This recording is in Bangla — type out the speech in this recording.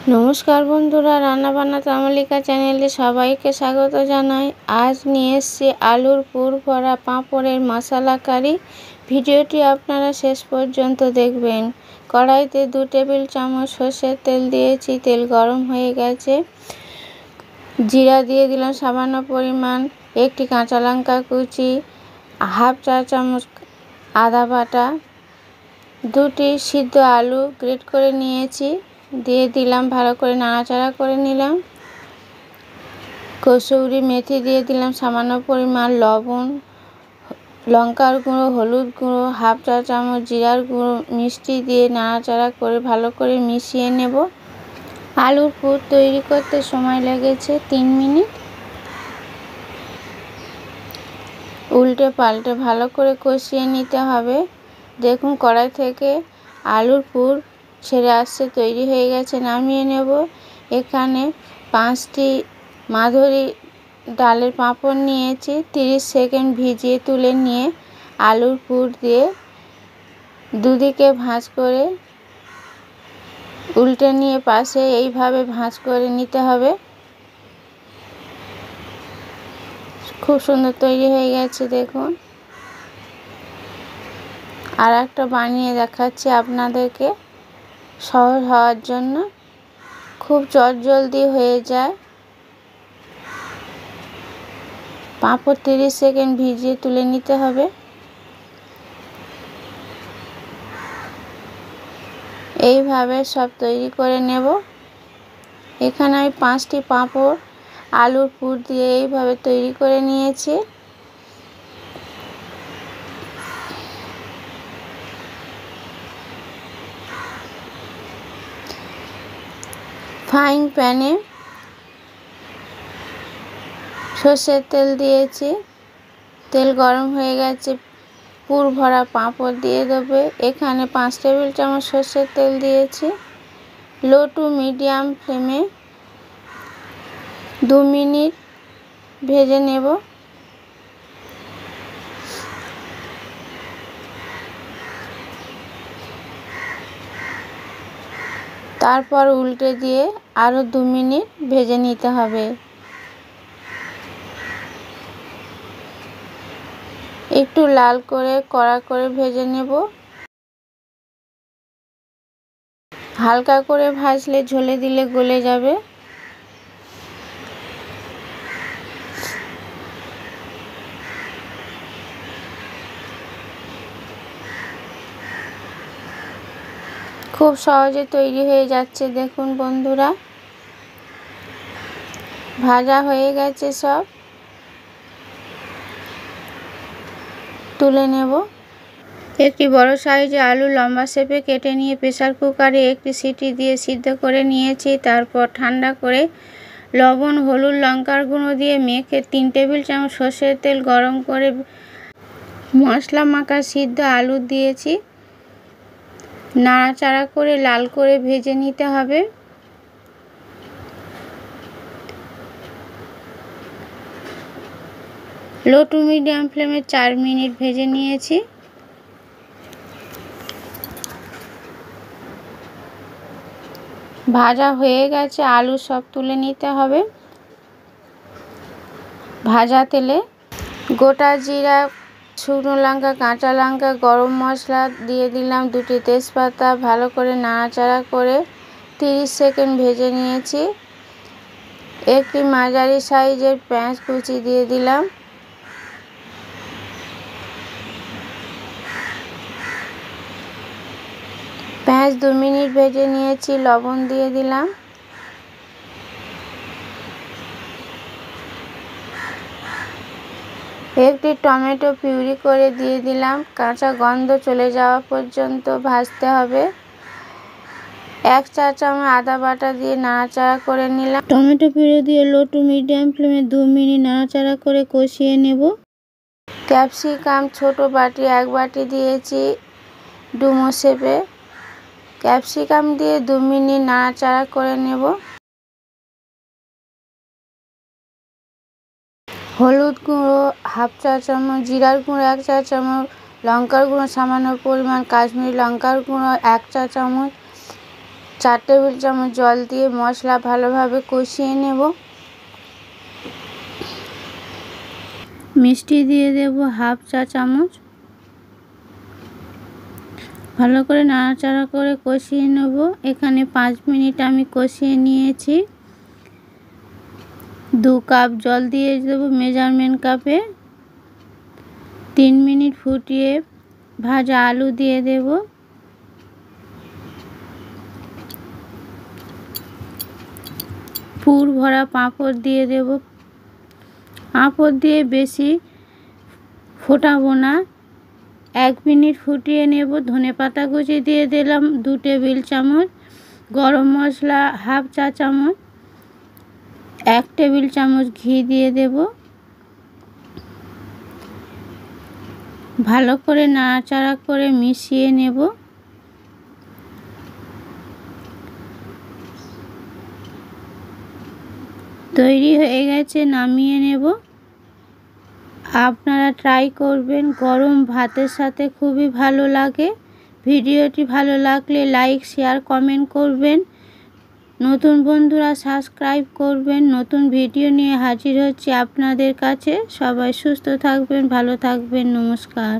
নমস্কার বন্ধুরা, রান্নাবান্না তামালিকা চ্যানেলে সবাইকে স্বাগত জানাই। আজ নিয়ে এসেছি আলুর পুর ভরা পাঁপড়ের মশলা কারি। ভিডিওটি আপনারা শেষ পর্যন্ত দেখবেন। কড়াইতে 2 টেবিল চামচ সর্ষের তেল দিয়েছি। তেল গরম হয়ে গেছে। জিরা দিয়ে দিলাম সামান্য পরিমাণ, একটি কাঁচা লঙ্কা কুচি, হাফ চা চামচ আদা বাটা, 2টি সিদ্ধ আলু গ্রেট করে নিয়েছি, দিয়ে দিলাম, ভালো করে নাড়াচাড়া করে নিলাম। কসুরি মেথি দিয়ে দিলাম, সামান্য পরিমাণ লবণ, লঙ্কার গুঁড়ো, হলুদ গুঁড়ো, হাফ চা চামচ জিরার গুঁড়ো, মিষ্টি দিয়ে নাড়াচাড়া করে ভালো করে মিশিয়ে নেব। আলুর পুর তৈরি করতে সময় লেগেছে 3 মিনিট। উল্টে পাল্টে ভালো করে কষিয়ে নিতে হবে। দেখুন কড়াই থেকে আলুর পুর ছেড়ে আসছে, তৈরি হয়ে গেছে, নামিয়ে নেব। এখানে 5টি মাধুরী ডালের পাঁপড় নিয়েছি। 30 সেকেন্ড ভিজিয়ে তুলে নিয়ে আলুর পুর দিয়ে দুদিকে ভাঁজ করে উল্টে নিয়ে পাশে এইভাবে ভাঁজ করে নিতে হবে। খুব সুন্দর তৈরি হয়ে গেছে দেখুন। আর একটা বানিয়ে দেখাচ্ছি আপনাদেরকে, সহজ হওয়ার জন্য। খুব চটজলদি হয়ে যায়। পাঁপড় 30 সেকেন্ড ভিজিয়ে তুলে নিতে হবে। এইভাবে সব তৈরি করে নেব। এখানে আমি 5টি পাঁপড় আলুর পুর দিয়ে এইভাবে তৈরি করে নিয়েছি। ফ্রাইং প্যানে সর্ষের তেল দিয়েছি। তেল গরম হয়ে গেছে। পুর ভরা পাঁপড় দিয়ে দেবে। এখানে 5 টেবিল চামচ সর্ষের তেল দিয়েছি। লো টু মিডিয়াম ফ্লেমে 2 মিনিট ভেজে নেব। তারপর উল্টে দিয়ে আরও 2 মিনিট ভেজে নিতে হবে। একটু লাল করে কড়া করে ভেজে নেব। হালকা করে ভাজলে ঝোলে দিলে গলে যাবে। খুব সহজে তৈরি হয়ে যাচ্ছে দেখুন বন্ধুরা। ভাজা হয়ে গেছে সব, তুলে নেব। একটি বড় সাইজে আলু লম্বা শেপে কেটে নিয়ে প্রেসার কুকারে একটি সিটি দিয়ে সিদ্ধ করে নিয়েছি। তারপর ঠান্ডা করে লবণ, হলুদ, লঙ্কার গুঁড়ো দিয়ে মেখে 3 টেবিল চামচ সর্ষের তেল গরম করে মশলা মাখা সিদ্ধ আলু দিয়েছি। নাড়াচাড়া করে লাল করে ভেজে নিতে হবে। লো টু মিডিয়াম ফ্লেমে 4 মিনিট ভেজে নিয়েছি। ভাজা হয়ে গেছে, আলু সব তুলে নিতে হবে। ভাজা তেলে গোটা জিরা, শুকনো লঙ্কা, কাঁচা লঙ্কা, গরম মশলা দিয়ে দিলাম, 2টি তেজপাতা, ভালো করে নাড়াচাড়া করে 30 সেকেন্ড ভেজে নিয়েছি। একটি মাঝারি সাইজের পেঁয়াজ কুচি দিয়ে দিলাম। পেঁয়াজ 2 মিনিট ভেজে নিয়েছি। লবণ দিয়ে দিলাম। একটি টমেটো পিউরি করে দিয়ে দিলাম। কাঁচা গন্ধ চলে যাওয়া পর্যন্ত ভাজতে হবে। 1 চা চামচ আদা বাটা দিয়ে নাড়াচাড়া করে নিলাম। টমেটো পিউরি দিয়ে লো টু মিডিয়াম ফ্লেমে 2 মিনিট নাড়াচাড়া করে কষিয়ে নেব। ক্যাপসিকাম ছোট বাটি 1 বাটি দিয়েছি ডুমো শেপে। ক্যাপসিকাম দিয়ে 2 মিনিট নাড়াচাড়া করে নেব। হলুদ গুঁড়ো হাফ চা চামচ, জিরার গুঁড়ো 1 চা চামচ, লঙ্কার গুঁড়ো সামান্য পরিমাণ, কাশ্মীরি লঙ্কার গুঁড়ো 1 চা চামচ, 4 টেবিল চামচ জল দিয়ে মশলা ভালোভাবে কষিয়ে নেব। মিষ্টি দিয়ে দেব হাফ চা চামচ। ভালো করে নাড়াচাড়া করে কষিয়ে নেব। এখানে 5 মিনিট আমি কষিয়ে নিয়েছি। 2 কাপ জল দিয়ে দেব মেজারমেন্ট কাপে। 3 মিনিট ফুটিয়ে ভাজা আলু দিয়ে দেব। পুর ভরা পাঁপড় দিয়ে দেব। পাঁপড় দিয়ে বেশি ফোটাবো না, 1 মিনিট ফুটিয়ে নেব। ধনেপাতা কুচি দিয়ে দিলাম 2 টেবিল চামচ। গরম মশলা হাফ চা চামচ। 1 টেবিল চামচ ঘি দিয়ে দেব। ভালো করে নাড়াচাড়া করে মিশিয়ে নেব। তৈরি হয়ে গেছে, নামিয়ে নেব। আপনারা ট্রাই করবেন, গরম ভাতের সাথে খুবই ভালো লাগে। ভিডিওটি ভালো লাগলে লাইক শেয়ার কমেন্ট করবেন। নতুন বন্ধুরা সাবস্ক্রাইব করবেন। নতুন ভিডিও নিয়ে হাজির হচ্ছি আপনাদের কাছে। সবাই সুস্থ থাকবেন, ভালো থাকবেন। নমস্কার।